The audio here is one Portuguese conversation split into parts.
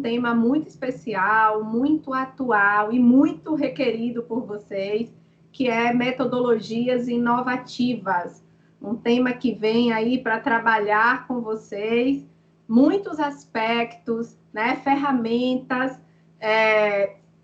tema muito especial, muito atual e muito requerido por vocês, que é metodologias inovativas. Um tema que vem aí para trabalhar com vocês muitos aspectos, né, ferramentas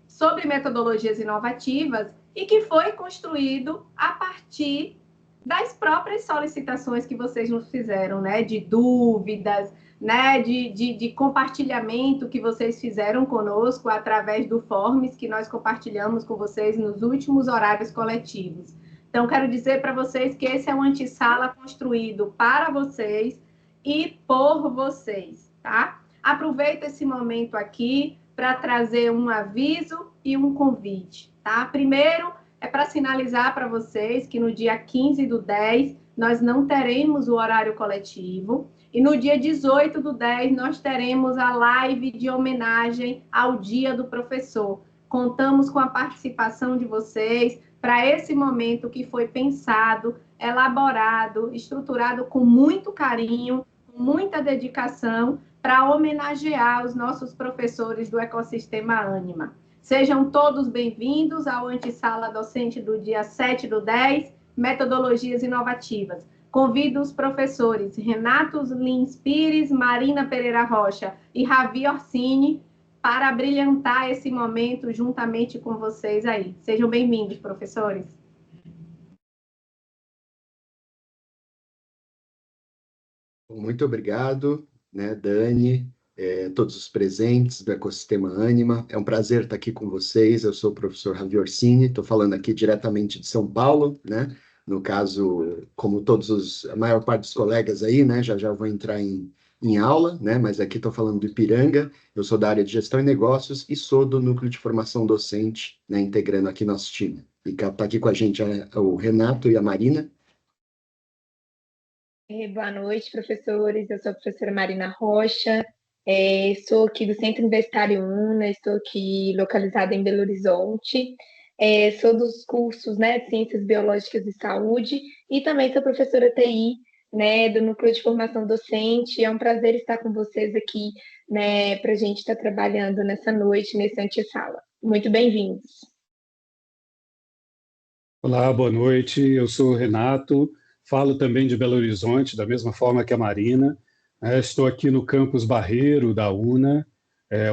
sobre metodologias inovativas e que foi construído a partir das próprias solicitações que vocês nos fizeram, né, de dúvidas, né, de compartilhamento que vocês fizeram conosco através do Forms que nós compartilhamos com vocês nos últimos horários coletivos. Então, quero dizer para vocês que esse é um antissala construído para vocês e por vocês, tá? Aproveita esse momento aqui para trazer um aviso e um convite, tá? Primeiro, é para sinalizar para vocês que no dia 15/10 nós não teremos o horário coletivo e no dia 18/10 nós teremos a live de homenagem ao Dia do Professor. Contamos com a participação de vocês para esse momento que foi pensado, elaborado, estruturado com muito carinho, com muita dedicação, para homenagear os nossos professores do ecossistema Ânima. Sejam todos bem-vindos ao Antissala Docente do dia 7/10, Metodologias Inovativas. Convido os professores Renato Lins Pires, Marina Pereira Rocha e Ravi Orsini para brilhantar esse momento juntamente com vocês aí. Sejam bem-vindos, professores. Muito obrigado, né, Dani, todos os presentes do ecossistema Ânima. É um prazer estar aqui com vocês. Eu sou o professor Ravi Orsini, estou falando aqui diretamente de São Paulo, né? No caso, como a maior parte dos colegas aí, né, já vou entrar em aula, né? Mas aqui estou falando do Ipiranga. Eu sou da área de gestão e negócios e sou do núcleo de formação docente, né, integrando aqui nosso time. E está aqui com a gente o Renato e a Marina. Boa noite, professores. Eu sou a professora Marina Rocha, sou aqui do Centro Universitário UNA, estou aqui localizada em Belo Horizonte, sou dos cursos, né, de Ciências Biológicas e Saúde e também sou professora TI, né, do Núcleo de Formação Docente. É um prazer estar com vocês aqui, né, para a gente estar trabalhando nessa noite, nesse antissala. Muito bem-vindos. Olá, boa noite. Eu sou o Renato. Falo também de Belo Horizonte, da mesma forma que a Marina. Estou aqui no campus Barreiro, da UNA,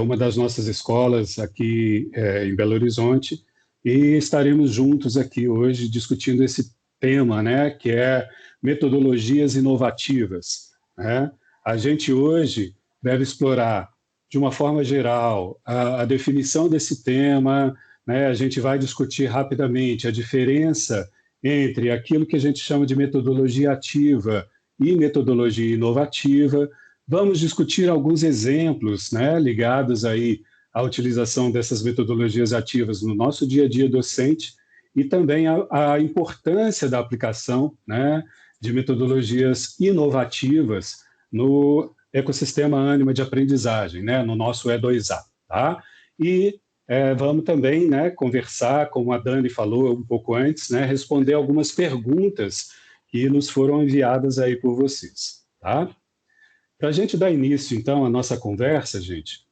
uma das nossas escolas aqui em Belo Horizonte, e estaremos juntos aqui hoje discutindo esse tema, né, que é metodologias inovativas, né? A gente hoje deve explorar, de uma forma geral, a definição desse tema, né? A gente vai discutir rapidamente a diferença entre aquilo que a gente chama de metodologia ativa e metodologia inovativa. Vamos discutir alguns exemplos, né, ligados aí à utilização dessas metodologias ativas no nosso dia a dia docente e também a importância da aplicação, né, de metodologias inovativas no ecossistema Ânima de aprendizagem, né, no nosso E2A. Tá? E vamos também, né, conversar, como a Dani falou um pouco antes, né, responder algumas perguntas que nos foram enviadas aí por vocês. Tá? Para a gente dar início, então, à nossa conversa, gente,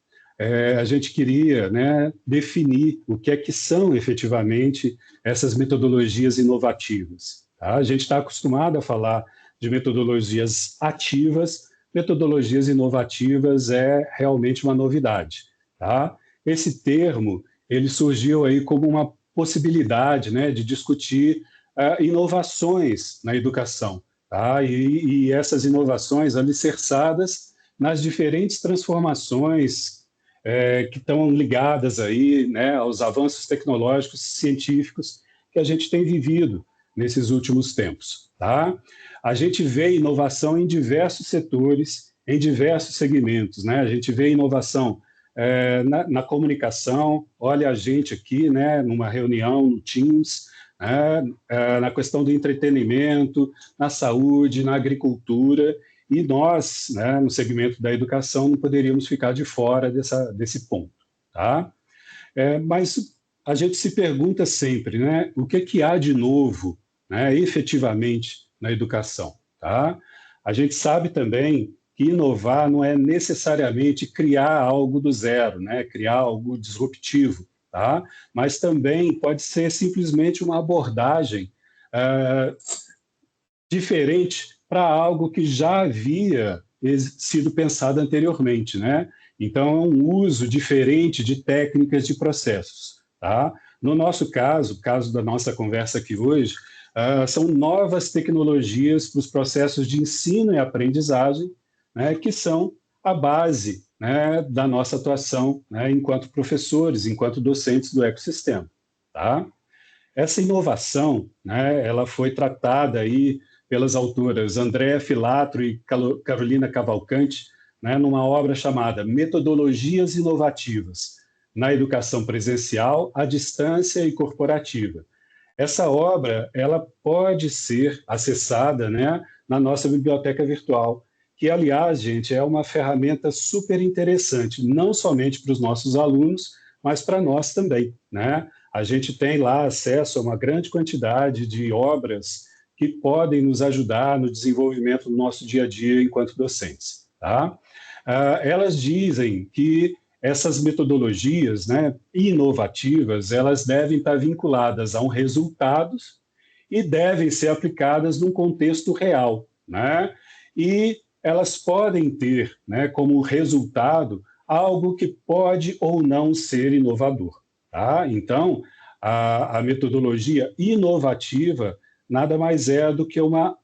a gente queria, né, definir o que é que são efetivamente essas metodologias inovativas. Tá? A gente está acostumado a falar de metodologias ativas, metodologias inovativas é realmente uma novidade. Tá? Esse termo ele surgiu aí como uma possibilidade, né, de discutir inovações na educação, tá? E essas inovações alicerçadas nas diferentes transformações que estão ligadas aí, né, aos avanços tecnológicos e científicos que a gente tem vivido nesses últimos tempos. Tá? A gente vê inovação em diversos setores, em diversos segmentos. Né? A gente vê inovação na comunicação, olha a gente aqui, né, numa reunião no Teams, na questão do entretenimento, na saúde, na agricultura, e nós, né, no segmento da educação, não poderíamos ficar de fora desse ponto. Tá? Mas a gente se pergunta sempre, né, o que há de novo, né, efetivamente na educação. Tá? A gente sabe também que inovar não é necessariamente criar algo do zero, né? Criar algo disruptivo, tá? Mas também pode ser simplesmente uma abordagem diferente para algo que já havia sido pensado anteriormente, né? Então, é um uso diferente de técnicas de processos, tá? No nosso caso, caso da nossa conversa aqui hoje, são novas tecnologias para os processos de ensino e aprendizagem, né, que são a base, né, da nossa atuação, né, enquanto professores, enquanto docentes do ecossistema, tá? Essa inovação, né, ela foi tratada aí pelas autoras Andréa Filatro e Carolina Cavalcante, né, numa obra chamada Metodologias Inovativas na Educação Presencial, à Distância e Corporativa. Essa obra ela pode ser acessada, né, na nossa biblioteca virtual, que, aliás, gente, é uma ferramenta super interessante, não somente para os nossos alunos, mas para nós também, né? A gente tem lá acesso a uma grande quantidade de obras que podem nos ajudar no desenvolvimento do nosso dia a dia enquanto docentes, tá? Elas dizem que essas metodologias, né, inovativas, elas devem estar vinculadas a um resultado e devem ser aplicadas num contexto real, né? E elas podem ter, né, como resultado algo que pode ou não ser inovador, tá? Então, a metodologia inovativa nada mais é do que uma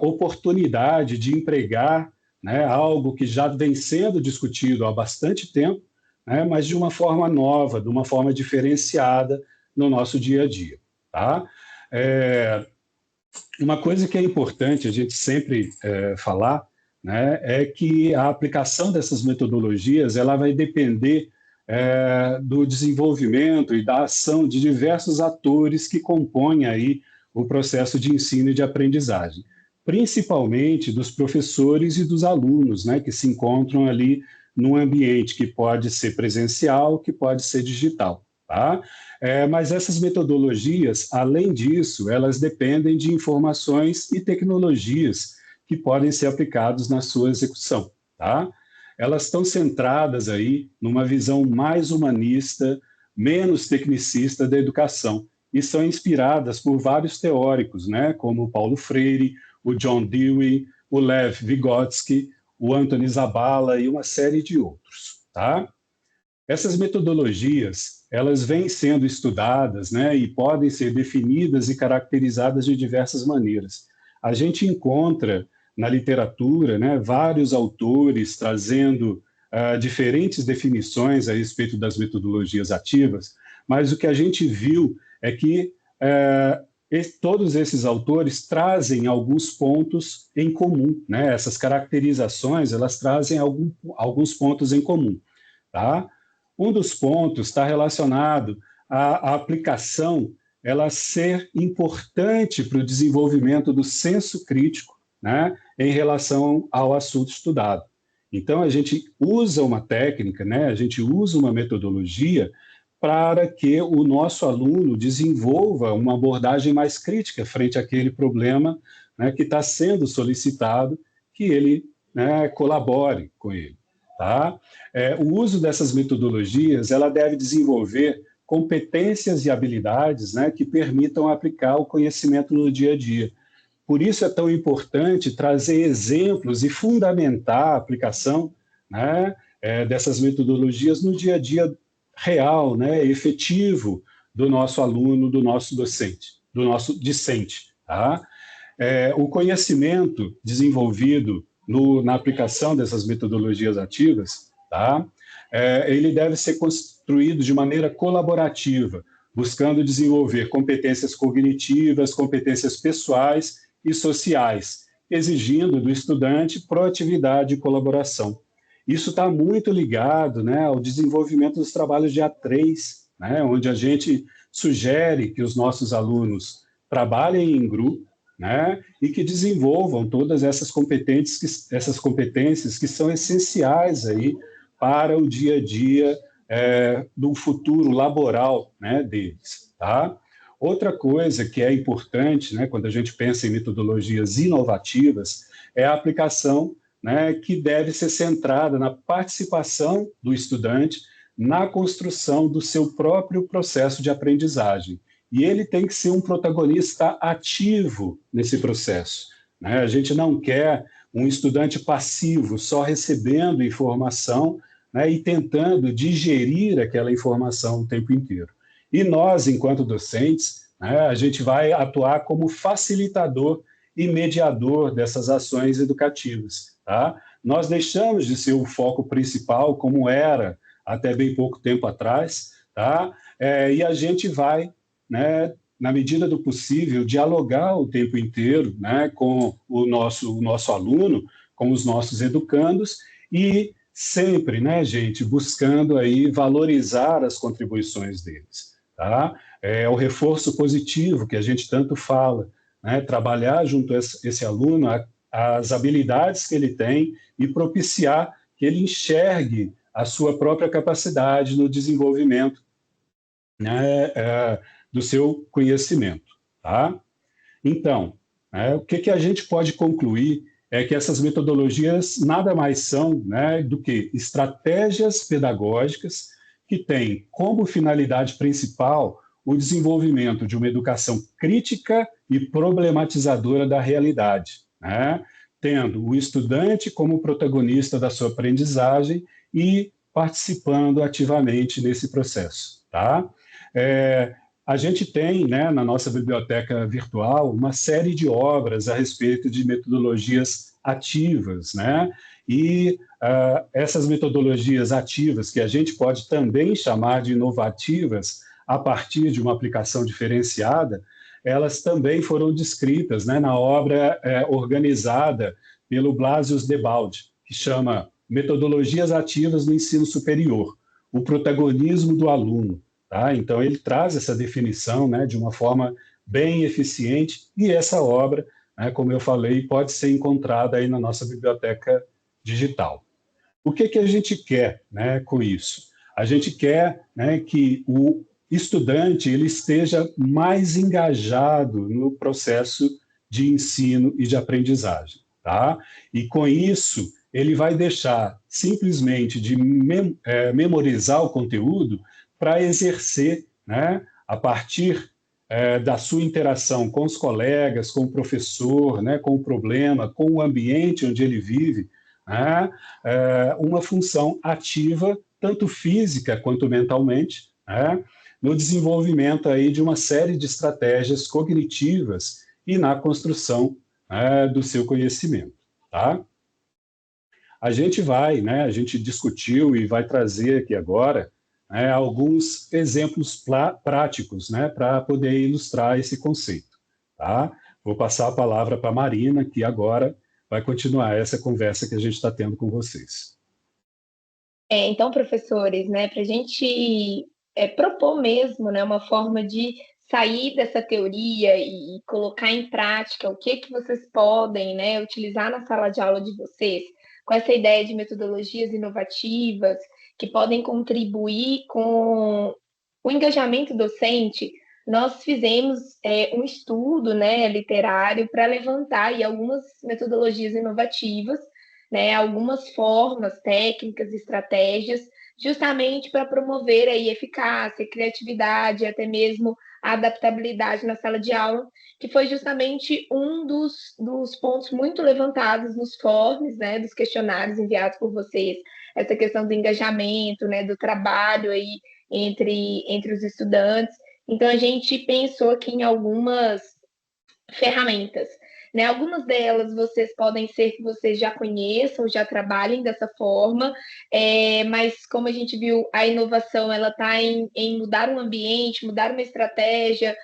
oportunidade de empregar, né, algo que já vem sendo discutido há bastante tempo, né, mas de uma forma nova, de uma forma diferenciada no nosso dia a dia, tá? Uma coisa que é importante a gente sempre falar, né, é que a aplicação dessas metodologias ela vai depender do desenvolvimento e da ação de diversos atores que compõem aí o processo de ensino e de aprendizagem, principalmente dos professores e dos alunos, né, que se encontram ali num ambiente que pode ser presencial, que pode ser digital, tá? Mas essas metodologias, além disso, elas dependem de informações e tecnologias que podem ser aplicados na sua execução, tá? Elas estão centradas aí numa visão mais humanista, menos tecnicista da educação, e são inspiradas por vários teóricos, né, como o Paulo Freire, o John Dewey, o Lev Vygotsky, o Anthony Zabala e uma série de outros, tá? Essas metodologias, elas vêm sendo estudadas, né, e podem ser definidas e caracterizadas de diversas maneiras. A gente encontra na literatura, né, vários autores trazendo diferentes definições a respeito das metodologias ativas, mas o que a gente viu é que todos esses autores trazem alguns pontos em comum, né? Essas caracterizações, elas trazem alguns pontos em comum, tá? Um dos pontos está relacionado à aplicação, ela ser importante para o desenvolvimento do senso crítico, né, em relação ao assunto estudado. Então, a gente usa uma técnica, né, a gente usa uma metodologia para que o nosso aluno desenvolva uma abordagem mais crítica frente àquele problema, né, que está sendo solicitado que ele, né, colabore com ele. Tá? O uso dessas metodologias ela deve desenvolver competências e habilidades, né, que permitam aplicar o conhecimento no dia a dia. Por isso é tão importante trazer exemplos e fundamentar a aplicação, né, dessas metodologias no dia a dia real, né, efetivo do nosso aluno, do nosso docente, do nosso discente. Tá? O conhecimento desenvolvido na aplicação dessas metodologias ativas, tá? Ele deve ser construído de maneira colaborativa, buscando desenvolver competências cognitivas, competências pessoais e sociais, exigindo do estudante proatividade e colaboração. Isso está muito ligado, né, ao desenvolvimento dos trabalhos de A3, né, onde a gente sugere que os nossos alunos trabalhem em grupo, né, e que desenvolvam todas essas competências que são essenciais aí para o dia a dia do futuro laboral, né, deles. Tá? Outra coisa que é importante, né, quando a gente pensa em metodologias inovativas, é a aplicação né, que deve ser centrada na participação do estudante na construção do seu próprio processo de aprendizagem. E ele tem que ser um protagonista ativo nesse processo, né? A gente não quer um estudante passivo, só recebendo informação, né, e tentando digerir aquela informação o tempo inteiro. E nós, enquanto docentes, né, a gente vai atuar como facilitador e mediador dessas ações educativas. Tá? Nós deixamos de ser o foco principal, como era até bem pouco tempo atrás, tá? E a gente vai, né, na medida do possível, dialogar o tempo inteiro, né, com o nosso aluno, com os nossos educandos, e sempre, né, gente, buscando aí valorizar as contribuições deles. Tá? É o reforço positivo que a gente tanto fala, né? Trabalhar junto a esse aluno as habilidades que ele tem e propiciar que ele enxergue a sua própria capacidade no desenvolvimento, né, do seu conhecimento. Tá? Então, o que a gente pode concluir é que essas metodologias nada mais são, né, do que estratégias pedagógicas que têm como finalidade principal o desenvolvimento de uma educação crítica e problematizadora da realidade, né, tendo o estudante como protagonista da sua aprendizagem e participando ativamente nesse processo. Tá? A gente tem, né, na nossa biblioteca virtual, uma série de obras a respeito de metodologias ativas, né? E essas metodologias ativas, que a gente pode também chamar de inovativas, a partir de uma aplicação diferenciada, elas também foram descritas, né, na obra organizada pelo Blasius Debaldi, que chama Metodologias Ativas no Ensino Superior, o protagonismo do aluno. Tá? Então, ele traz essa definição, né, de uma forma bem eficiente, e essa obra, né, como eu falei, pode ser encontrada aí na nossa biblioteca digital. O que a gente quer, né, com isso? A gente quer, né, que o estudante ele esteja mais engajado no processo de ensino e de aprendizagem. Tá? E, com isso, ele vai deixar simplesmente de memorizar o conteúdo para exercer, né, a partir da sua interação com os colegas, com o professor, né, com o problema, com o ambiente onde ele vive, né, uma função ativa, tanto física quanto mentalmente, né, no desenvolvimento aí de uma série de estratégias cognitivas e na construção do seu conhecimento. Tá? A gente discutiu e vai trazer aqui agora alguns exemplos práticos, né, para poder ilustrar esse conceito. Tá? Vou passar a palavra para a Marina, que agora vai continuar essa conversa que a gente está tendo com vocês. Então, professores, né, para a gente propor mesmo, né, uma forma de sair dessa teoria e colocar em prática o que vocês podem, né, utilizar na sala de aula de vocês, com essa ideia de metodologias inovativas que podem contribuir com o engajamento docente. Nós fizemos um estudo, né, literário para levantar aí algumas metodologias inovativas, né, algumas formas, técnicas, estratégias, justamente para promover aí eficácia, criatividade, até mesmo a adaptabilidade na sala de aula, que foi justamente um dos pontos muito levantados nos forms, né, dos questionários enviados por vocês, essa questão do engajamento, né, do trabalho aí entre os estudantes. Então, a gente pensou aqui em algumas ferramentas, né? Algumas delas vocês podem ser que vocês já conheçam, já trabalhem dessa forma, mas como a gente viu, a inovação ela está em mudar um ambiente, mudar uma estratégia,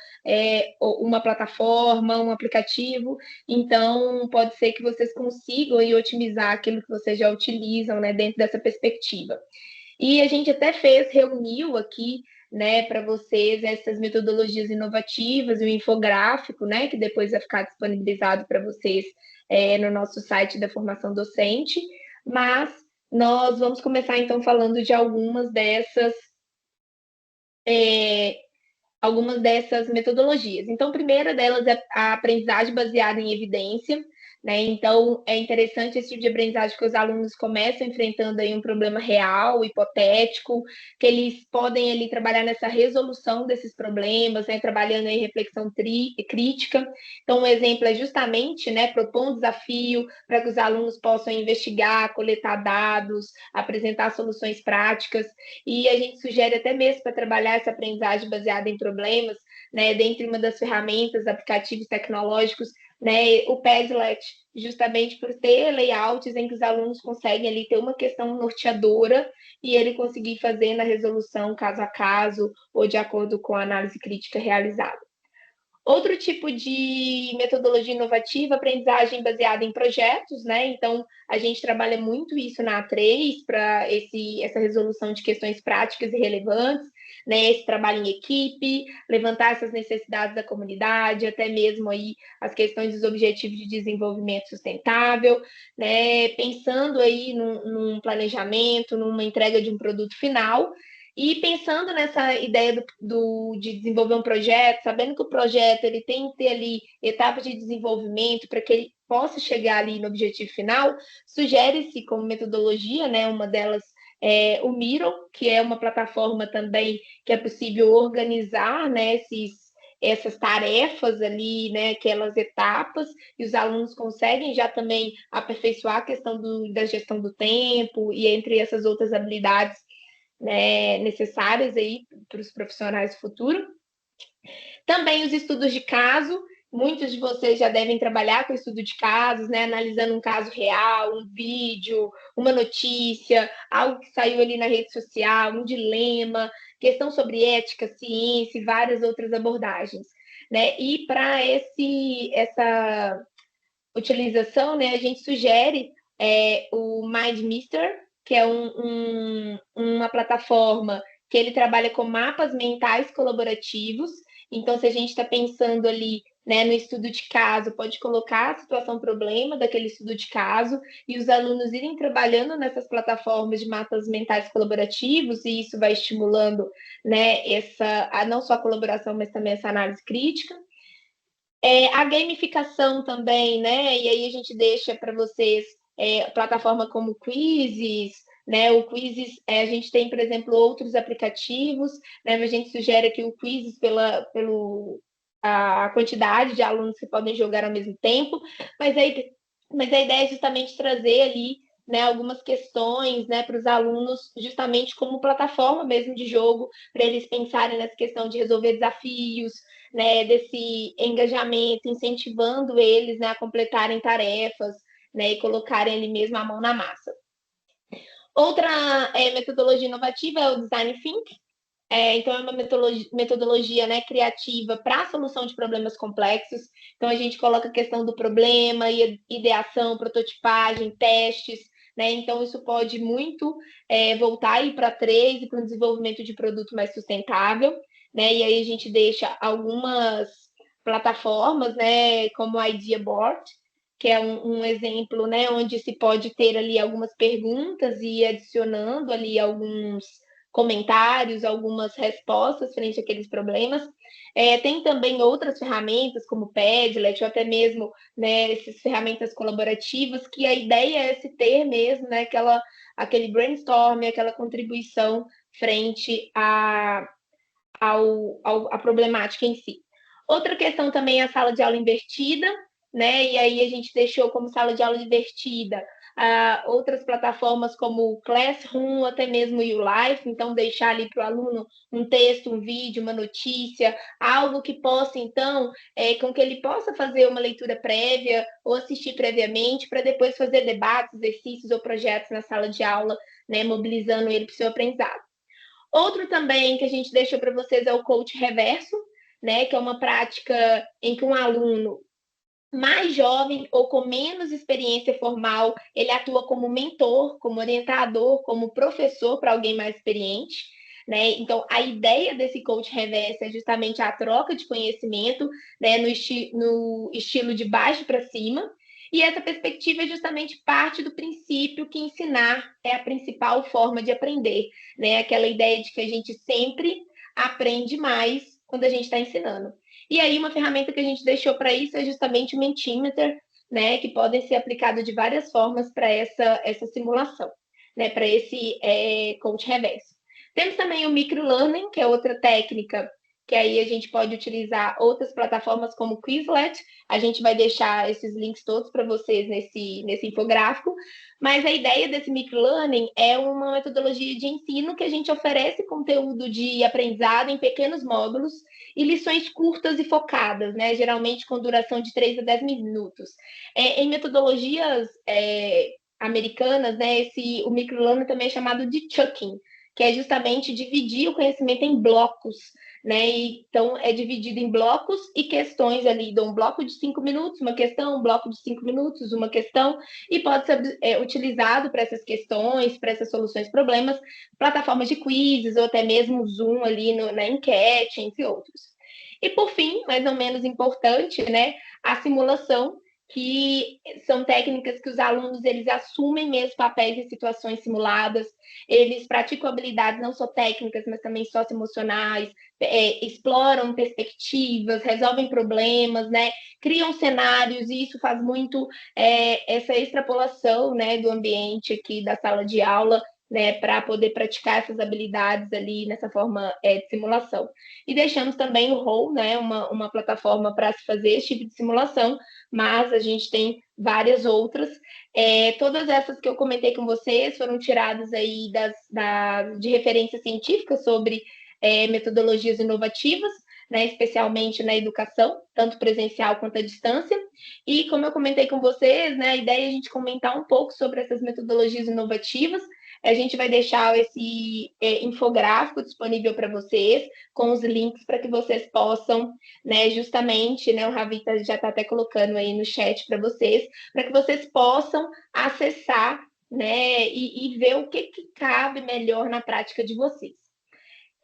uma plataforma, um aplicativo. Então, pode ser que vocês consigam aí, otimizar aquilo que vocês já utilizam, né, dentro dessa perspectiva. E a gente até reuniu aqui, né, para vocês essas metodologias inovativas e o infográfico, né, que depois vai ficar disponibilizado para vocês no nosso site da formação docente, mas nós vamos começar então falando de algumas dessas metodologias. Então, a primeira delas é a aprendizagem baseada em evidência, né? Então, é interessante esse tipo de aprendizagem que os alunos começam enfrentando aí um problema real, hipotético, que eles podem ali trabalhar nessa resolução desses problemas, né? Trabalhando em reflexão crítica. Então, um exemplo é justamente, né, propor um desafio para que os alunos possam investigar, coletar dados, apresentar soluções práticas, e a gente sugere até mesmo para trabalhar essa aprendizagem baseada em problemas, né, dentre uma das ferramentas, aplicativos tecnológicos, né, o Padlet, justamente por ter layouts em que os alunos conseguem ali ter uma questão norteadora e ele conseguir fazer na resolução caso a caso ou de acordo com a análise crítica realizada. Outro tipo de metodologia inovativa, aprendizagem baseada em projetos, né? Então, a gente trabalha muito isso na A3 para essa resolução de questões práticas e relevantes, né? Esse trabalho em equipe, levantar essas necessidades da comunidade, até mesmo aí as questões dos objetivos de desenvolvimento sustentável, né? Pensando aí num planejamento, numa entrega de um produto final. E pensando nessa ideia de desenvolver um projeto, sabendo que o projeto ele tem que ter ali etapas de desenvolvimento para que ele possa chegar ali no objetivo final, sugere-se como metodologia, né, uma delas é o Miro, que é uma plataforma também que é possível organizar, né, essas tarefas ali, né, aquelas etapas, e os alunos conseguem já também aperfeiçoar a questão da gestão do tempo e entre essas outras habilidades, né, necessárias aí para os profissionais do futuro. Também os estudos de caso, muitos de vocês já devem trabalhar com estudo de casos, né, analisando um caso real, um vídeo, uma notícia, algo que saiu ali na rede social, um dilema, questão sobre ética, ciência e várias outras abordagens, né? E para essa utilização, né, a gente sugere o MindMister, que é uma plataforma que ele trabalha com mapas mentais colaborativos. Então, se a gente está pensando ali, né, no estudo de caso, pode colocar a situação problema daquele estudo de caso e os alunos irem trabalhando nessas plataformas de mapas mentais colaborativos, e isso vai estimulando, né, não só a colaboração, mas também essa análise crítica. A gamificação também, né? E aí a gente deixa para vocês plataforma como Quizzes, né? O Quizzes, a gente tem, por exemplo, outros aplicativos, né? A gente sugere que o Quizzes a quantidade de alunos que podem jogar ao mesmo tempo, mas a ideia é justamente trazer ali, né, algumas questões, né, para os alunos, justamente como plataforma mesmo de jogo, para eles pensarem nessa questão de resolver desafios, né, desse engajamento, incentivando eles, né, a completarem tarefas, né, e colocarem ali mesmo a mão na massa. Outra metodologia inovativa é o Design Think. Então, é uma metodologia, né, criativa para a solução de problemas complexos. Então, a gente coloca a questão do problema, ideação, prototipagem, testes, né? Então, isso pode muito voltar aí para 3 e para o desenvolvimento de produto mais sustentável, né? E aí a gente deixa algumas plataformas, né, como a Idea Board, que é um exemplo, né, onde se pode ter ali algumas perguntas e ir adicionando ali alguns comentários, algumas respostas frente àqueles problemas. Tem também outras ferramentas, como o Padlet, ou até mesmo, né, essas ferramentas colaborativas, que a ideia é se ter mesmo, né, aquele brainstorm, aquela contribuição frente à problemática em si. Outra questão também é a sala de aula invertida, né? E aí a gente deixou como sala de aula invertida outras plataformas como o Classroom, até mesmo o YouLife, então deixar ali para o aluno um texto, um vídeo, uma notícia, algo que possa, então, com que ele possa fazer uma leitura prévia ou assistir previamente, para depois fazer debates, exercícios ou projetos na sala de aula, né, mobilizando ele para o seu aprendizado. Outro também que a gente deixa para vocês é o coach reverso, né, que é uma prática em que um aluno mais jovem ou com menos experiência formal, ele atua como mentor, como orientador, como professor para alguém mais experiente, né? Então, a ideia desse coach reverso é justamente a troca de conhecimento, né, no estilo de baixo para cima, e essa perspectiva é justamente parte do princípio que ensinar é a principal forma de aprender, né? Aquela ideia de que a gente sempre aprende mais quando a gente está ensinando. E aí, uma ferramenta que a gente deixou para isso é justamente o Mentimeter, né, que podem ser aplicados de várias formas para essa simulação, né, para esse coach reverso. Temos também o microlearning, que é outra técnica, que aí a gente pode utilizar outras plataformas como Quizlet. A gente vai deixar esses links todos para vocês nesse infográfico. Mas a ideia desse microlearning é uma metodologia de ensino que a gente oferece conteúdo de aprendizado em pequenos módulos e lições curtas e focadas, né? Geralmente com duração de 3 a 10 minutos. Em metodologias americanas, né, o microlearning também é chamado de chunking, que é justamente dividir o conhecimento em blocos, né? Então, é dividido em blocos e questões ali, um bloco de 5 minutos, uma questão, um bloco de 5 minutos, uma questão, e pode ser utilizado para essas questões, para essas soluções problemas, plataformas de quizzes, ou até mesmo Zoom ali na enquete, entre outros. E, por fim, mais ou menos importante, né, a simulação, que são técnicas que os alunos eles assumem mesmo papéis em situações simuladas, eles praticam habilidades não só técnicas, mas também socioemocionais, exploram perspectivas, resolvem problemas, né? Criam cenários, e isso faz muito essa extrapolação, né, do ambiente aqui da sala de aula, né, para poder praticar essas habilidades ali nessa forma de simulação. E deixamos também o Roll, né, uma plataforma para se fazer esse tipo de simulação, mas a gente tem várias outras. Todas essas que eu comentei com vocês foram tiradas aí de referências científicas sobre metodologias inovativas, né, especialmente na educação, tanto presencial quanto à distância. E como eu comentei com vocês, né, a ideia é a gente comentar um pouco sobre essas metodologias inovativas. A gente vai deixar esse infográfico disponível para vocês, com os links para que vocês possam, né, justamente, né, o Ravita já está até colocando aí no chat para vocês, para que vocês possam acessar, né, e ver o que cabe melhor na prática de vocês.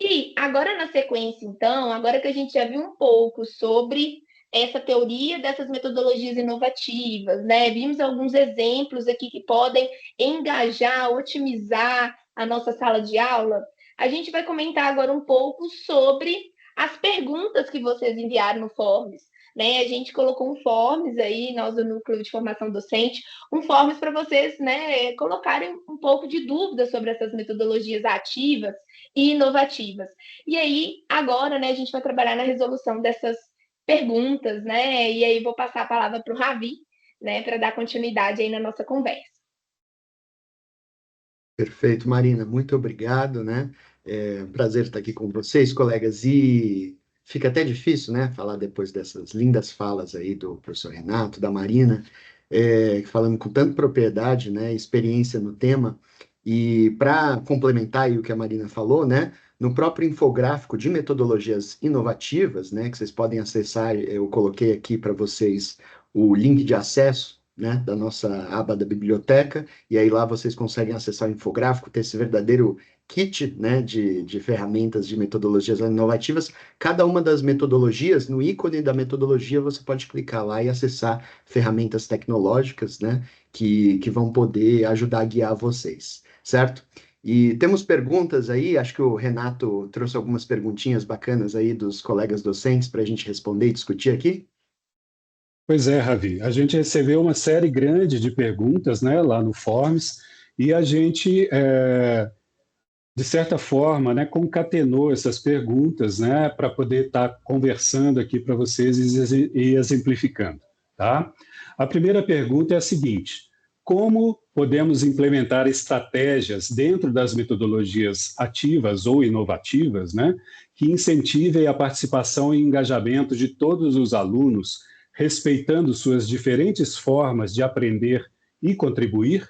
E agora, na sequência, então, agora que a gente já viu um pouco sobre essa teoria dessas metodologias inovativas, né? Vimos alguns exemplos aqui que podem engajar, otimizar a nossa sala de aula. A gente vai comentar agora um pouco sobre as perguntas que vocês enviaram no Forms, né? A gente colocou um Forms aí, nós do Núcleo de Formação Docente, um Forms para vocês, né, colocarem um pouco de dúvida sobre essas metodologias ativas e inovativas. E aí, agora, né, a gente vai trabalhar na resolução dessas perguntas, né? E aí vou passar a palavra para o Ravi, né, para dar continuidade aí na nossa conversa. Perfeito, Marina, muito obrigado, né? É um prazer estar aqui com vocês, colegas, e fica até difícil, né, falar depois dessas lindas falas aí do professor Renato, da Marina, falando com tanta propriedade, né, experiência no tema, e para complementar aí o que a Marina falou, né, no próprio infográfico de metodologias inovativas, né, que vocês podem acessar, eu coloquei aqui para vocês o link de acesso, né, da nossa aba da biblioteca, e aí lá vocês conseguem acessar o infográfico, ter esse verdadeiro kit, né, de ferramentas, de metodologias inovativas. Cada uma das metodologias, no ícone da metodologia, você pode clicar lá e acessar ferramentas tecnológicas, né, que vão poder ajudar a guiar vocês, certo? E temos perguntas aí, acho que o Renato trouxe algumas perguntinhas bacanas aí dos colegas docentes para a gente responder e discutir aqui. Pois é, Ravi. A gente recebeu uma série grande de perguntas, né, lá no Forms, e a gente, de certa forma, né, concatenou essas perguntas, né, para poder estar conversando aqui para vocês e exemplificando, tá? A primeira pergunta é a seguinte: como podemos implementar estratégias dentro das metodologias ativas ou inovativas, né, que incentivem a participação e engajamento de todos os alunos, respeitando suas diferentes formas de aprender e contribuir?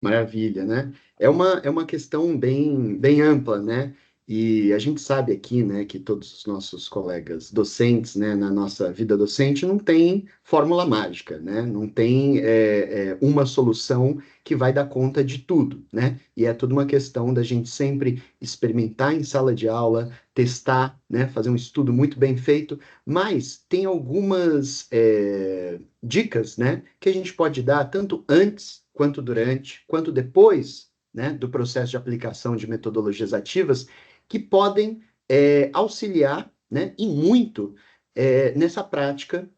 Maravilha, né? É uma questão bem ampla, né? E a gente sabe aqui, né, que todos os nossos colegas docentes, né, na nossa vida docente, não tem fórmula mágica, né? Não tem uma solução que vai dar conta de tudo, né? E é tudo uma questão da gente sempre experimentar em sala de aula, testar, né, fazer um estudo muito bem feito, mas tem algumas dicas, né, que a gente pode dar tanto antes quanto durante, quanto depois, né, do processo de aplicação de metodologias ativas, que podem auxiliar, né, e muito nessa prática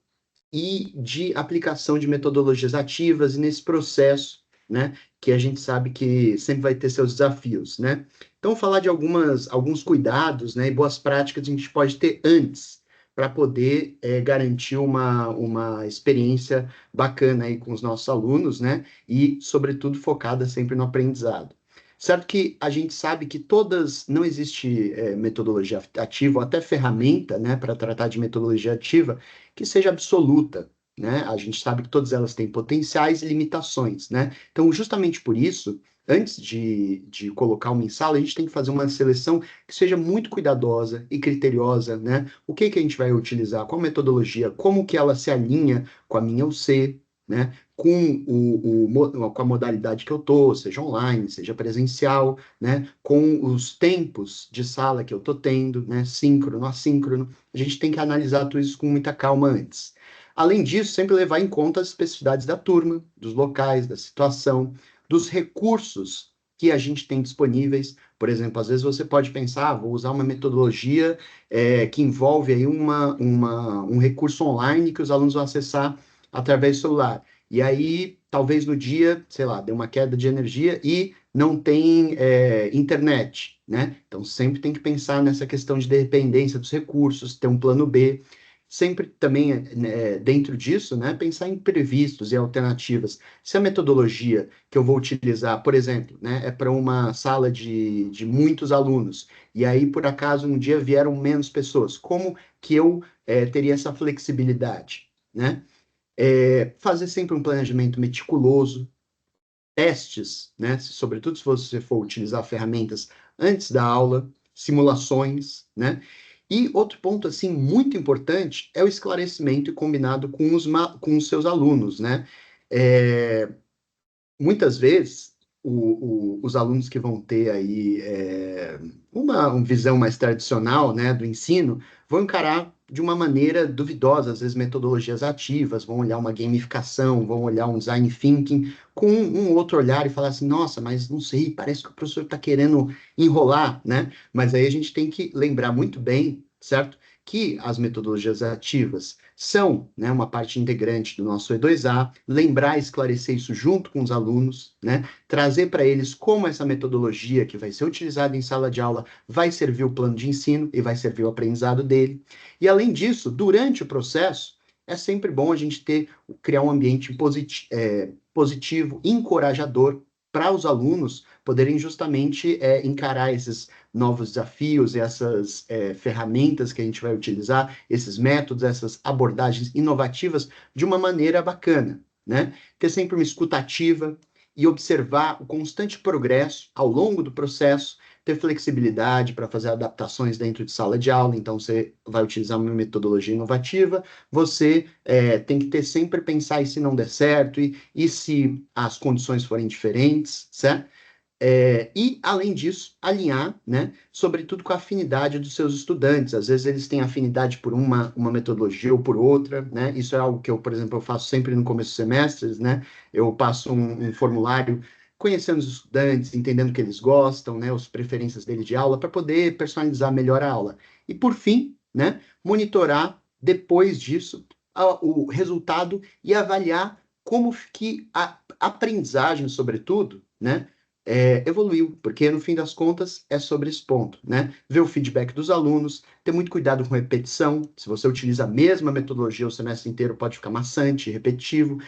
e de aplicação de metodologias ativas, e nesse processo, né, que a gente sabe que sempre vai ter seus desafios, né? Então, falar de alguns cuidados, né, e boas práticas que a gente pode ter antes, para poder garantir uma experiência bacana aí com os nossos alunos, né, e, sobretudo, focada sempre no aprendizado. Certo que a gente sabe que não existe metodologia ativa, ou até ferramenta, né, para tratar de metodologia ativa, que seja absoluta, né? A gente sabe que todas elas têm potenciais e limitações, né? Então, justamente por isso, antes de colocar uma em sala, a gente tem que fazer uma seleção que seja muito cuidadosa e criteriosa, né? O que que a gente vai utilizar, qual metodologia, como que ela se alinha com a minha UC, né? Com a modalidade que eu tô, seja online, seja presencial, né? Com os tempos de sala que eu tô tendo, né? Síncrono, assíncrono. A gente tem que analisar tudo isso com muita calma antes. Além disso, sempre levar em conta as especificidades da turma, dos locais, da situação, dos recursos que a gente tem disponíveis. Por exemplo, às vezes você pode pensar, vou usar uma metodologia que envolve aí um recurso online que os alunos vão acessar através do celular. E aí, talvez no dia, sei lá, dê uma queda de energia e não tem internet, né? Então, sempre tem que pensar nessa questão de dependência dos recursos, ter um plano B. Sempre também, dentro disso, né, pensar em imprevistos e alternativas. Se a metodologia que eu vou utilizar, por exemplo, né, é para uma sala de muitos alunos, e aí, por acaso, um dia vieram menos pessoas, como que eu teria essa flexibilidade, né? Fazer sempre um planejamento meticuloso, testes, né? Sobretudo se você for utilizar ferramentas antes da aula, simulações, né? E outro ponto, assim, muito importante é o esclarecimento combinado com os seus alunos, né? Muitas vezes, os alunos que vão ter aí uma visão mais tradicional, né, do ensino, vão encarar de uma maneira duvidosa, às vezes metodologias ativas, vão olhar uma gamificação, vão olhar um design thinking com um outro olhar e falar assim, nossa, mas não sei, parece que o professor está querendo enrolar, né? Mas aí a gente tem que lembrar muito bem, certo? Que as metodologias ativas são, né, uma parte integrante do nosso E2A, lembrar e esclarecer isso junto com os alunos, né, trazer para eles como essa metodologia que vai ser utilizada em sala de aula vai servir o plano de ensino e vai servir o aprendizado dele. E além disso, durante o processo, é sempre bom a gente criar um ambiente positivo, encorajador, para os alunos poderem justamente encarar esses novos desafios, essas ferramentas que a gente vai utilizar, esses métodos, essas abordagens inovativas de uma maneira bacana, né? Ter sempre uma escuta ativa e observar o constante progresso ao longo do processo, ter flexibilidade para fazer adaptações dentro de sala de aula, então você vai utilizar uma metodologia inovativa, você tem que ter sempre pensar e se não der certo, e se as condições forem diferentes, certo? E, além disso, alinhar, né, sobretudo com a afinidade dos seus estudantes. Às vezes eles têm afinidade por uma metodologia ou por outra, né? Isso é algo que eu, por exemplo, eu faço sempre no começo dos semestres, né? Eu passo um formulário conhecendo os estudantes, entendendo o que eles gostam, né, as preferências deles de aula, para poder personalizar melhor a aula. E, por fim, né, monitorar, depois disso, o resultado e avaliar como que a aprendizagem, sobretudo, né, evoluiu, porque no fim das contas é sobre esse ponto, né? Ver o feedback dos alunos, ter muito cuidado com repetição. Se você utiliza a mesma metodologia o semestre inteiro, pode ficar maçante, repetitivo.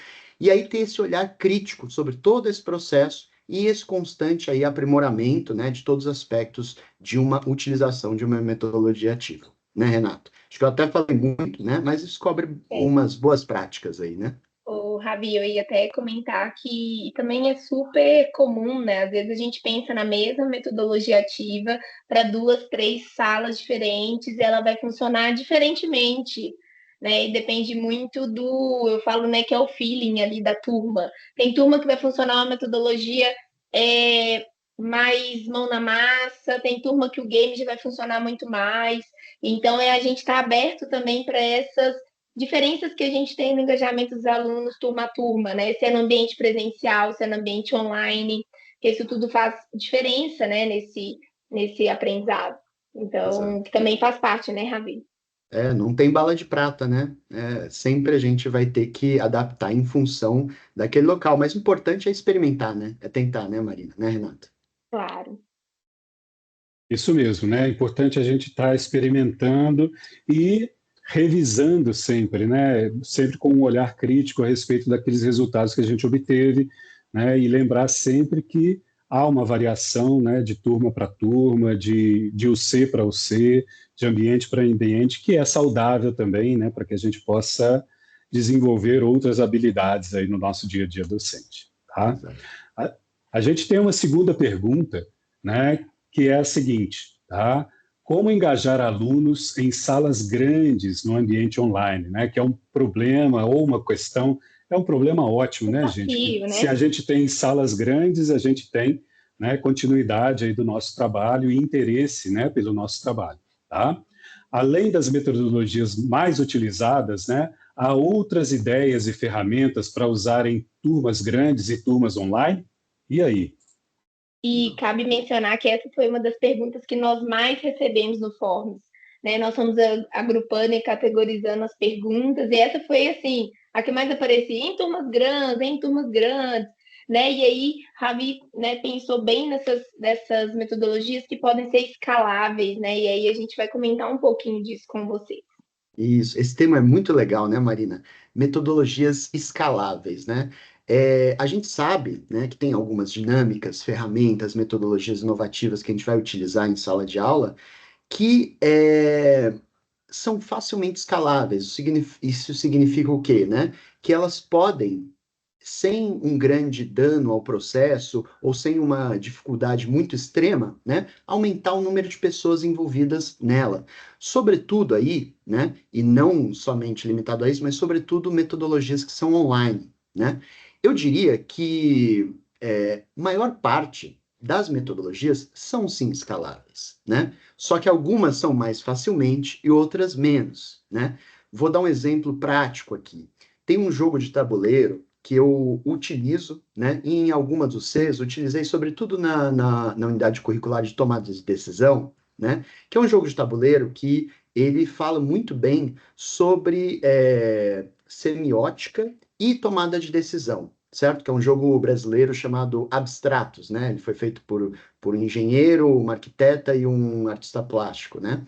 E aí ter esse olhar crítico sobre todo esse processo e esse constante aí aprimoramento, né, de todos os aspectos de uma utilização de uma metodologia ativa, né, Renato? Acho que eu até falei muito, né? Mas isso cobre umas boas práticas aí, né? O Rabi, eu ia até comentar que também é super comum, né? Às vezes a gente pensa na mesma metodologia ativa para 2, 3 salas diferentes e ela vai funcionar diferentemente, né? E depende muito eu falo, né, que é o feeling ali da turma. Tem turma que vai funcionar uma metodologia mais mão na massa, tem turma que o game já vai funcionar muito mais. Então, a gente está aberto também para essas diferenças que a gente tem no engajamento dos alunos turma a turma, né? Se é no ambiente presencial, se é no ambiente online, que isso tudo faz diferença, né, nesse aprendizado. Então, Exato. que também faz parte, né, Rabi? Não tem bala de prata, né? Sempre a gente vai ter que adaptar em função daquele local. Mas o importante é experimentar, né? É tentar, né, Marina? Né, Renata? Claro. Isso mesmo, né? É importante a gente estar experimentando e revisando sempre, né? Sempre com um olhar crítico a respeito daqueles resultados que a gente obteve, né? E lembrar sempre que há uma variação, né? De turma para turma, de UC para UC, de ambiente para ambiente, que é saudável também, né? Para que a gente possa desenvolver outras habilidades aí no nosso dia a dia docente, tá? Exato. A gente tem uma segunda pergunta, né? Que é a seguinte, tá? Como engajar alunos em salas grandes no ambiente online, né? Que é um problema ou uma questão, é um problema ótimo, né, gente? Desafio, Se a né? gente tem salas grandes, a gente tem, né, continuidade aí do nosso trabalho e interesse, né, pelo nosso trabalho, tá? Além das metodologias mais utilizadas, né, há outras ideias e ferramentas para usar em turmas grandes e turmas online? E aí? E cabe mencionar que essa foi uma das perguntas que nós mais recebemos no Forms, né? Nós fomos agrupando e categorizando as perguntas, e essa foi, assim, a que mais aparecia em turmas grandes, né? E aí, Ravi, né, pensou bem nessas metodologias que podem ser escaláveis, né? E aí a gente vai comentar um pouquinho disso com você. Isso, esse tema é muito legal, né, Marina? Metodologias escaláveis, né? A gente sabe, né, que tem algumas dinâmicas, ferramentas, metodologias inovativas que a gente vai utilizar em sala de aula que são facilmente escaláveis. Isso significa o quê, né? Que elas podem, sem um grande dano ao processo ou sem uma dificuldade muito extrema, né, aumentar o número de pessoas envolvidas nela. Sobretudo aí, né, e não somente limitado a isso, mas sobretudo metodologias que são online, né? Eu diria que maior parte das metodologias são sim escaláveis, né? Só que algumas são mais facilmente e outras menos, né? Vou dar um exemplo prático aqui. Tem um jogo de tabuleiro que eu utilizo, né? E em algumas dos Cs, utilizei sobretudo na unidade curricular de tomada de decisão, né? Que é um jogo de tabuleiro que ele fala muito bem sobre semiótica e tomada de decisão, certo? Que é um jogo brasileiro chamado Abstratos, né? Ele foi feito por um engenheiro, uma arquiteta e um artista plástico, né?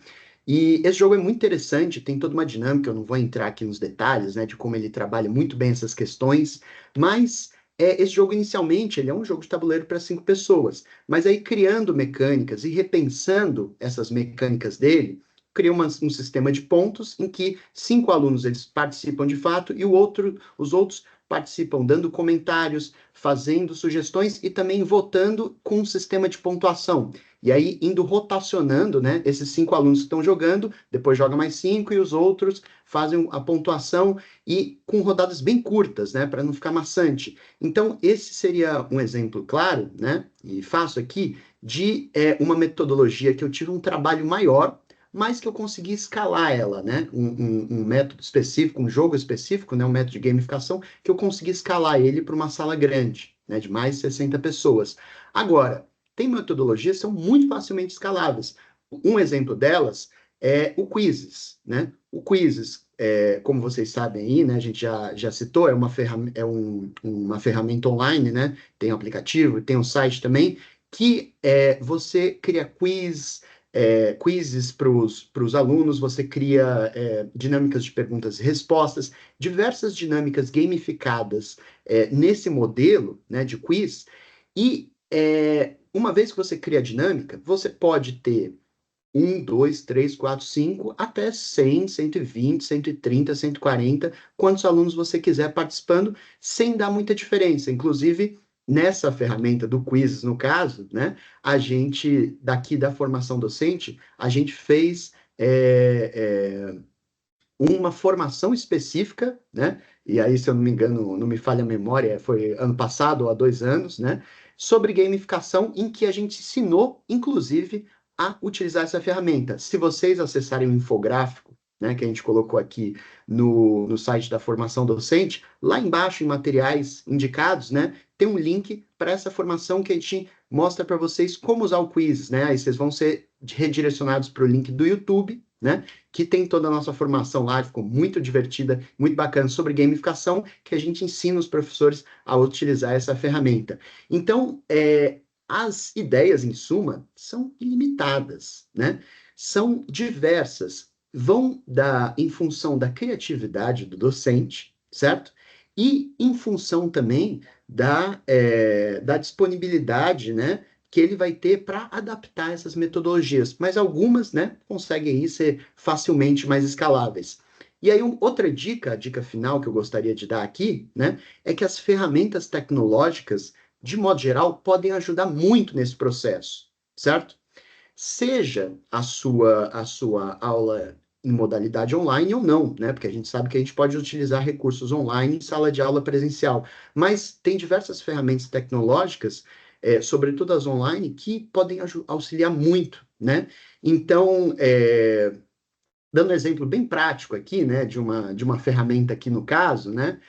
E esse jogo é muito interessante, tem toda uma dinâmica, eu não vou entrar aqui nos detalhes, né, de como ele trabalha muito bem essas questões, mas esse jogo inicialmente ele é um jogo de tabuleiro para 5 pessoas, mas aí criando mecânicas e repensando essas mecânicas dele, cria um sistema de pontos em que 5 alunos eles participam de fato e os outros participam dando comentários, fazendo sugestões e também votando com um sistema de pontuação. E aí, indo rotacionando, né? Esses 5 alunos que estão jogando, depois joga mais 5 e os outros fazem a pontuação e com rodadas bem curtas, né? Para não ficar maçante. Então, esse seria um exemplo claro, né? E faço aqui de uma metodologia que eu tive um trabalho maior, mas que eu consegui escalar ela, né? Um método específico, um jogo específico, né? Um método de gamificação, que eu consegui escalar ele para uma sala grande, né? De mais de 60 pessoas. Agora, tem metodologias que são muito facilmente escaláveis. Um exemplo delas é o Quizzes, né? O Quizzes, como vocês sabem aí, né? A gente já citou, uma ferramenta online, né? Tem um aplicativo, tem um site também, que você cria quizzes para os alunos, você cria dinâmicas de perguntas e respostas, diversas dinâmicas gamificadas nesse modelo, né, de quiz, e uma vez que você cria a dinâmica, você pode ter 1, 2, 3, 4, 5, até 100, 120, 130, 140, quantos alunos você quiser participando, sem dar muita diferença. Inclusive, nessa ferramenta do Quizzes, no caso, né, a gente, daqui da formação docente, a gente fez uma formação específica, né? E aí, se eu não me engano, não me falha a memória, foi ano passado ou há 2 anos, né? Sobre gamificação, em que a gente ensinou, inclusive, a utilizar essa ferramenta. Se vocês acessarem o infográfico, né, que a gente colocou aqui no site da formação docente, lá embaixo, em materiais indicados, né, tem um link para essa formação que a gente mostra para vocês como usar o quiz, né? Aí vocês vão ser redirecionados para o link do YouTube, né? Que tem toda a nossa formação lá, ficou muito divertida, muito bacana, sobre gamificação, que a gente ensina os professores a utilizar essa ferramenta. Então, as ideias, em suma, são ilimitadas, né? São diversas, vão em função da criatividade do docente, certo? E em função também da disponibilidade, né, que ele vai ter para adaptar essas metodologias. Mas algumas, né, conseguem aí ser facilmente mais escaláveis. E aí, outra dica, a dica final que eu gostaria de dar aqui, né, é que as ferramentas tecnológicas, de modo geral, podem ajudar muito nesse processo, certo? Seja a sua aula em modalidade online ou não, né? Porque a gente sabe que a gente pode utilizar recursos online em sala de aula presencial, mas tem diversas ferramentas tecnológicas, sobretudo as online, que podem auxiliar muito, né? Então, dando um exemplo bem prático aqui, né, de uma ferramenta aqui no caso, né,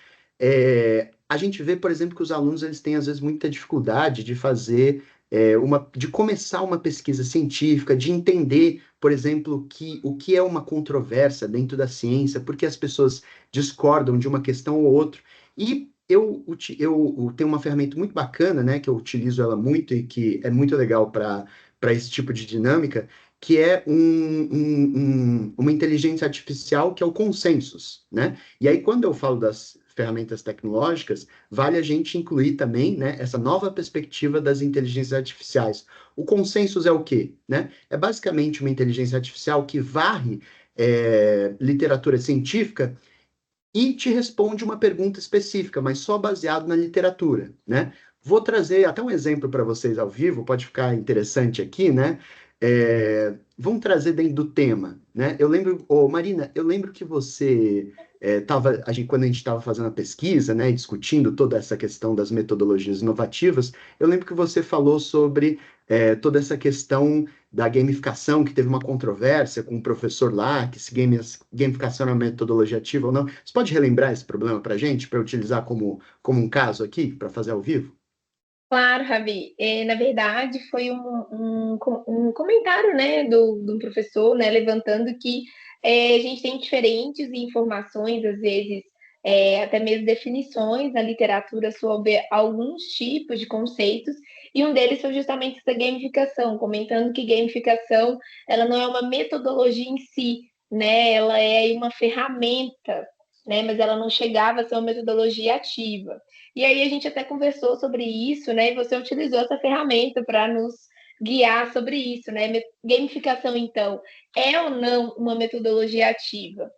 a gente vê, por exemplo, que os alunos eles têm às vezes muita dificuldade de fazer de começar uma pesquisa científica, de entender, por exemplo, o que é uma controvérsia dentro da ciência, porque as pessoas discordam de uma questão ou outra. E eu tenho uma ferramenta muito bacana, né, que eu utilizo ela muito e que é muito legal para esse tipo de dinâmica, que é uma inteligência artificial que é o Consensus, né? E aí, quando eu falo das ferramentas tecnológicas, vale a gente incluir também, né, essa nova perspectiva das inteligências artificiais. O Consensus é o quê? Né? É basicamente uma inteligência artificial que varre literatura científica e te responde uma pergunta específica, mas só baseado na literatura, né? Vou trazer até um exemplo para vocês ao vivo, pode ficar interessante aqui, né? Vamos trazer dentro do tema, né? Eu lembro, Marina, eu lembro que você quando a gente estava fazendo a pesquisa, né, e discutindo toda essa questão das metodologias inovativas, eu lembro que você falou sobre toda essa questão da gamificação, que teve uma controvérsia com um professor lá, que se gamificação é uma metodologia ativa ou não. Você pode relembrar esse problema para a gente, para utilizar como um caso aqui, para fazer ao vivo? Claro, Ravi. Na verdade, foi um comentário, né, do professor, né, levantando que a gente tem diferentes informações, às vezes, até mesmo definições na literatura sobre alguns tipos de conceitos, e um deles foi justamente essa gamificação, comentando que gamificação, ela não é uma metodologia em si, né, ela é uma ferramenta, né, mas ela não chegava a ser uma metodologia ativa. E aí a gente até conversou sobre isso, né? E você utilizou essa ferramenta para nos guiar sobre isso, né? Gamificação, então, é ou não uma metodologia ativa?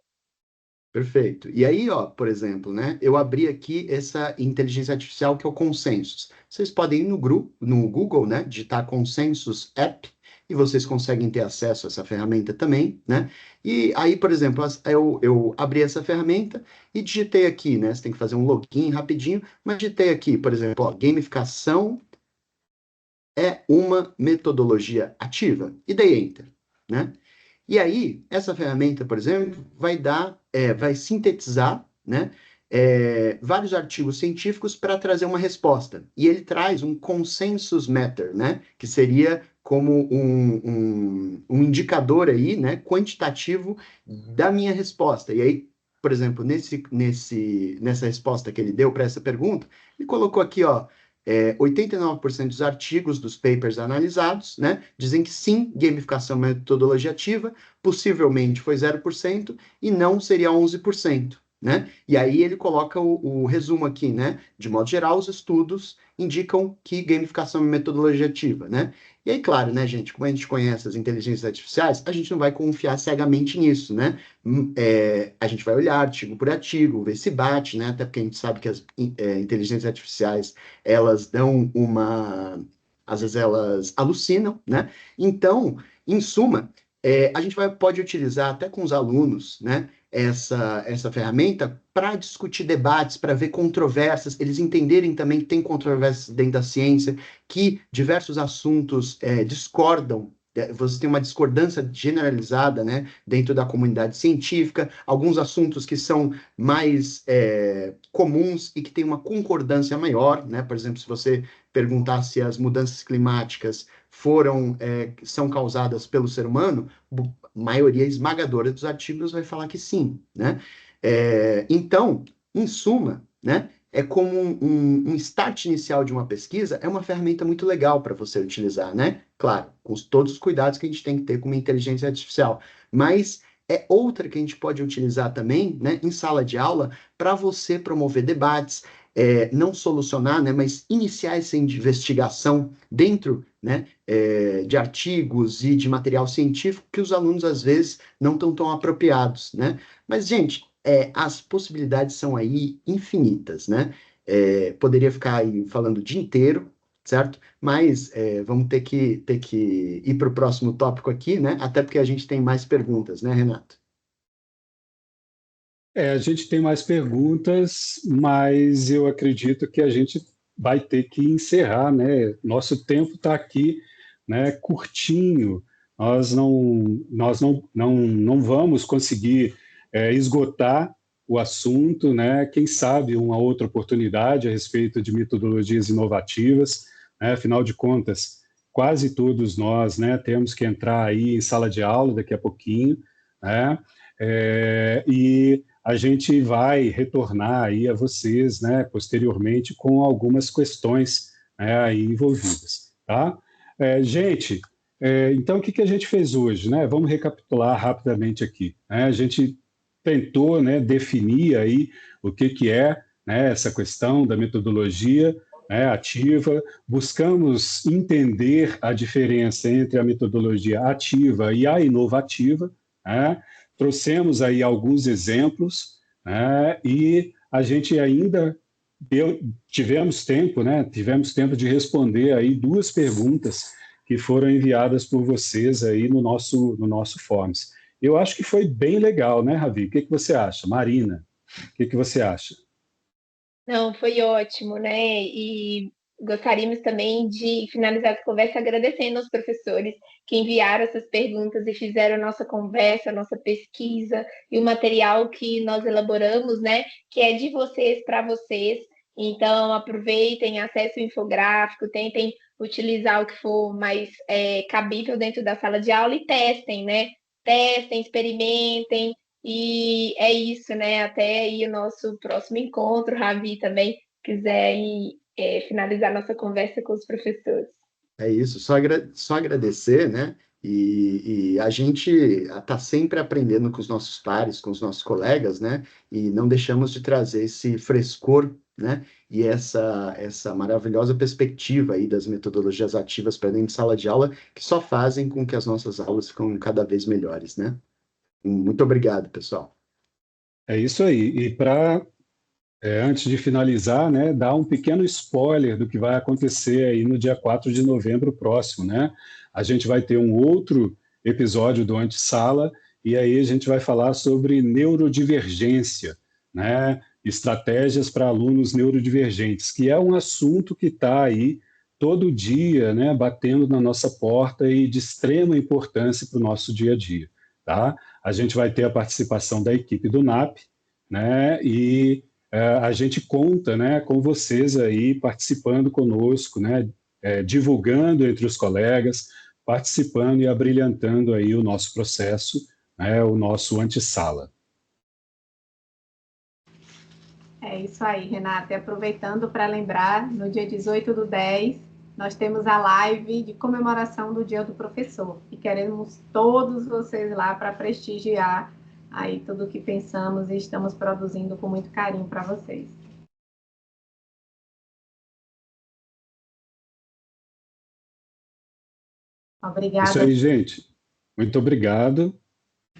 Perfeito. E aí, ó, por exemplo, né, eu abri aqui essa inteligência artificial que é o Consensus. Vocês podem ir no Google, né, digitar Consensus App, e vocês conseguem ter acesso a essa ferramenta também, né? E aí, por exemplo, eu abri essa ferramenta e digitei aqui, né? Você tem que fazer um login rapidinho, mas digitei aqui, por exemplo, ó, gamificação é uma metodologia ativa. E dei Enter, né? E aí, essa ferramenta, por exemplo, vai sintetizar, né, vários artigos científicos para trazer uma resposta. E ele traz um consensus matter, né, que seria como um indicador aí, né, quantitativo da minha resposta. E aí, por exemplo, nessa resposta que ele deu para essa pergunta, ele colocou aqui, ó, 89% dos artigos dos papers analisados, né, dizem que sim, gamificação é metodologia ativa, possivelmente foi 0% e não seria 11%. Né? E aí ele coloca o resumo aqui, né? De modo geral, os estudos indicam que gamificação é metodologia ativa, né? E aí, claro, né, gente, como a gente conhece as inteligências artificiais, a gente não vai confiar cegamente nisso, né? A gente vai olhar artigo por artigo, ver se bate, né? Até porque a gente sabe que as inteligências artificiais, elas dão às vezes elas alucinam, né? Então, em suma, a gente pode utilizar até com os alunos, né, essa ferramenta para discutir debates, para ver controvérsias, eles entenderem também que tem controvérsias dentro da ciência, que diversos assuntos discordam, você tem uma discordância generalizada, né, dentro da comunidade científica, alguns assuntos que são mais comuns e que tem uma concordância maior, né, por exemplo, se você perguntar se as mudanças climáticas são causadas pelo ser humano, a maioria esmagadora dos artigos vai falar que sim, né? Então, em suma, né, é como um start inicial de uma pesquisa, é uma ferramenta muito legal para você utilizar, né? Claro, com todos os cuidados que a gente tem que ter com uma inteligência artificial, mas é outra que a gente pode utilizar também, né, em sala de aula, para você promover debates, não solucionar, né, mas iniciar essa investigação dentro, né, de artigos e de material científico que os alunos, às vezes, não estão tão apropriados, né? Mas, gente, as possibilidades são aí infinitas, né? Poderia ficar aí falando o dia inteiro, certo? Mas vamos ter que ir para o próximo tópico aqui, né? Até porque a gente tem mais perguntas, né, Renato? A gente tem mais perguntas, mas eu acredito que a gente vai ter que encerrar, né? Nosso tempo está aqui, né, curtinho. Nós não vamos conseguir esgotar o assunto, né? Quem sabe uma outra oportunidade a respeito de metodologias inovativas, né? Afinal de contas, quase todos nós, né, temos que entrar aí em sala de aula daqui a pouquinho, né? E a gente vai retornar aí a vocês, né, posteriormente com algumas questões, né, aí envolvidas, tá? Gente, então o que a gente fez hoje, né? Vamos recapitular rapidamente aqui, né? A gente tentou, né, definir aí o que é, né, essa questão da metodologia, né, ativa, buscamos entender a diferença entre a metodologia ativa e a inovativa, né? Trouxemos aí alguns exemplos, né, e a gente ainda tivemos tempo, né? Tivemos tempo de responder aí duas perguntas que foram enviadas por vocês aí no nosso Forms. Eu acho que foi bem legal, né, Ravi? O que você acha? Marina, o que você acha? Não, foi ótimo, né? E gostaríamos também de finalizar essa conversa agradecendo aos professores que enviaram essas perguntas e fizeram a nossa conversa, a nossa pesquisa e o material que nós elaboramos, né? Que é de vocês para vocês. Então, aproveitem, acessem o infográfico, tentem utilizar o que for mais cabível dentro da sala de aula e testem, né? Testem, experimentem, e é isso, né? Até aí o nosso próximo encontro, Ravi também quiser finalizar nossa conversa com os professores. É isso, só agradecer, né? E a gente está sempre aprendendo com os nossos pares, com os nossos colegas, né? E não deixamos de trazer esse frescor, né? E essa maravilhosa perspectiva aí das metodologias ativas para dentro de sala de aula, que só fazem com que as nossas aulas ficam cada vez melhores, né? Muito obrigado, pessoal. É isso aí. E antes de finalizar, né, dar um pequeno spoiler do que vai acontecer aí no dia 4 de novembro próximo, né? A gente vai ter um outro episódio do Antessala e aí a gente vai falar sobre neurodivergência, né? Estratégias para alunos neurodivergentes, que é um assunto que está aí todo dia, né, batendo na nossa porta e de extrema importância para o nosso dia a dia, tá? A gente vai ter a participação da equipe do NAP, né? E a gente conta, né, com vocês aí participando conosco, né, divulgando entre os colegas, participando e abrilhantando aí o nosso processo, né, o nosso antessala. É isso aí, Renata. E aproveitando para lembrar, no dia 18/10, nós temos a live de comemoração do Dia do Professor. E queremos todos vocês lá para prestigiar aí tudo o que pensamos e estamos produzindo com muito carinho para vocês. Obrigada. Isso aí, gente. Muito obrigado,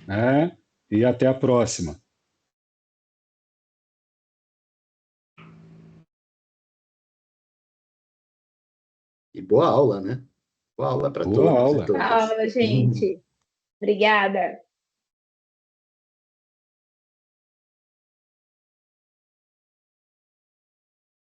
né, e até a próxima. E boa aula, né? Boa aula para Boa todos e aula. Boa todas. aula, gente. Obrigada.